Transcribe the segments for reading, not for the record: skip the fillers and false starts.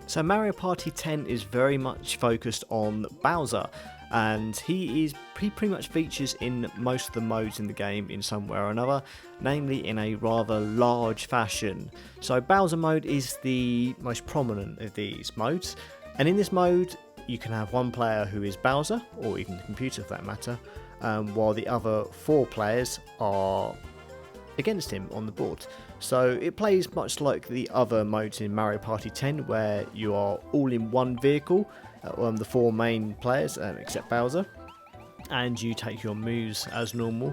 So Mario Party 10 is very much focused on Bowser, and he pretty much features in most of the modes in the game in some way or another, namely in a rather large fashion. So Bowser mode is the most prominent of these modes, and in this mode you can have one player who is Bowser, or even the computer for that matter, while the other 4 players are against him on the board. So it plays much like the other modes in Mario Party 10, where you are all in one vehicle, the 4 main players except Bowser, and you take your moves as normal.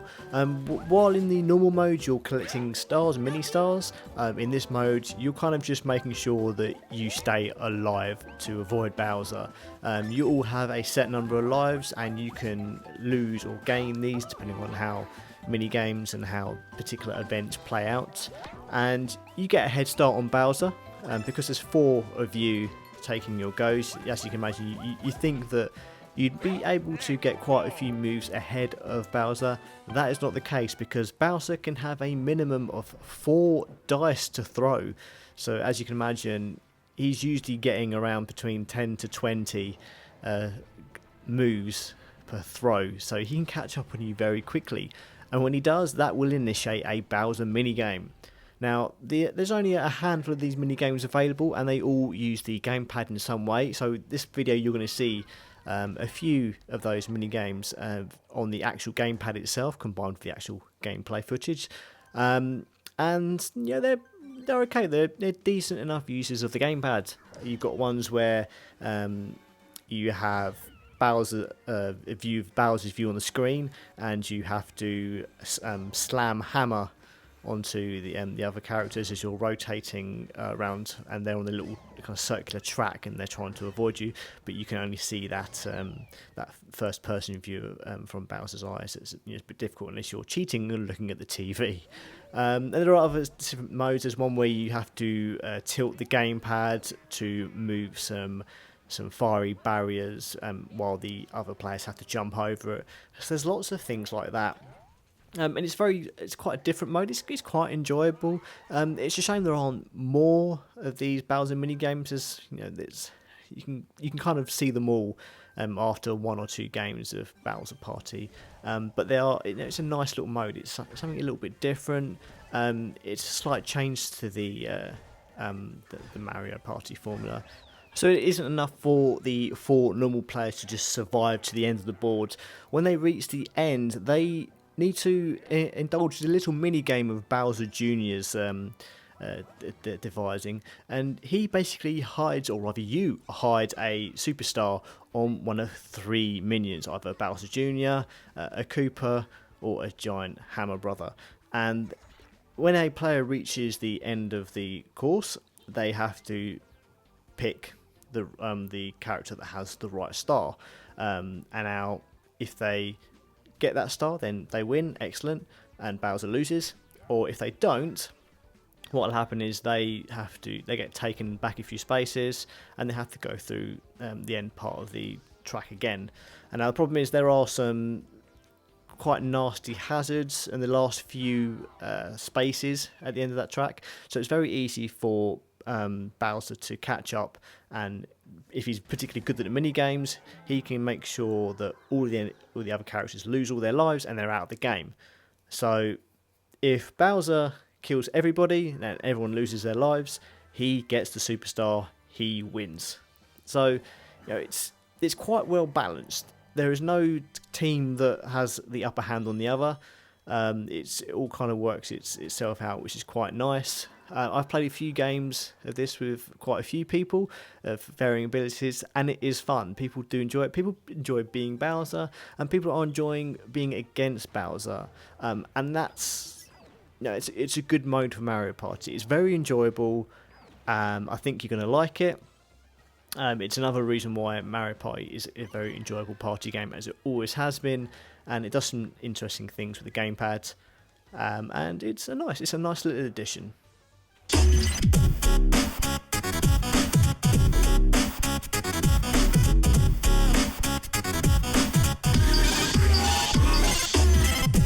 While in the normal mode you're collecting stars, mini stars, in this mode you're kind of just making sure that you stay alive to avoid Bowser. You all have a set number of lives, and you can lose or gain these depending on how mini games and how particular events play out, and you get a head start on Bowser because there's 4 of you taking your goes. As you can imagine, you think that you'd be able to get quite a few moves ahead of Bowser. That is not the case, because Bowser can have a minimum of 4 dice to throw. So as you can imagine, he's usually getting around between 10 to 20 moves per throw, so he can catch up on you very quickly. And when he does, that will initiate a Bowser minigame. Now, there's only a handful of these minigames available, and they all use the gamepad in some way. So this video you're going to see a few of those minigames on the actual gamepad itself, combined with the actual gameplay footage. And yeah, they're okay. They're decent enough uses of the gamepad. You've got ones where you have Bowser's view on the screen, and you have to slam hammer onto the other characters as you're rotating around, and they're on the little kind of circular track, and they're trying to avoid you, but you can only see that first person view from Bowser's eyes. It's a bit difficult unless you're cheating and looking at the TV. And there are other different modes. There's one where you have to tilt the gamepad to move some fiery barriers while the other players have to jump over it. So there's lots of things like that. And it's quite a different mode. It's quite enjoyable. It's a shame there aren't more of these Bowser mini games, as you can kind of see them all after 1 or 2 games of Bowser Party. But they are, it's a nice little mode. It's something a little bit different. It's a slight change to the Mario Party formula. So it isn't enough for the 4 normal players to just survive to the end of the board. When they reach the end, they need to indulge in a little mini game of Bowser Jr.'s devising, and he basically hides, or rather you hide, a superstar on one of 3 minions, either Bowser Jr., a Koopa, or a giant hammer brother. And when a player reaches the end of the course, they have to pick the character that has the right star, and now if they get that star, then they win, excellent, and Bowser loses. Or if they don't, what will happen is they get taken back a few spaces, and they have to go through the end part of the track again. And now the problem is there are some quite nasty hazards in the last few spaces at the end of that track, so it's very easy for Bowser to catch up, and if he's particularly good at the mini games, he can make sure that all the other characters lose all their lives and they're out of the game. So if Bowser kills everybody and everyone loses their lives, he gets the superstar, he wins. So it's quite well balanced. There is no team that has the upper hand on the other. It all kind of works itself out, which is quite nice. I've played a few games of this with quite a few people of varying abilities, and it is fun. People do enjoy it. People enjoy being Bowser, and people are enjoying being against Bowser. And that's, it's a good mode for Mario Party. It's very enjoyable. I think you're going to like it. It's another reason why Mario Party is a very enjoyable party game, as it always has been, and it does some interesting things with the gamepad. And it's a nice little addition.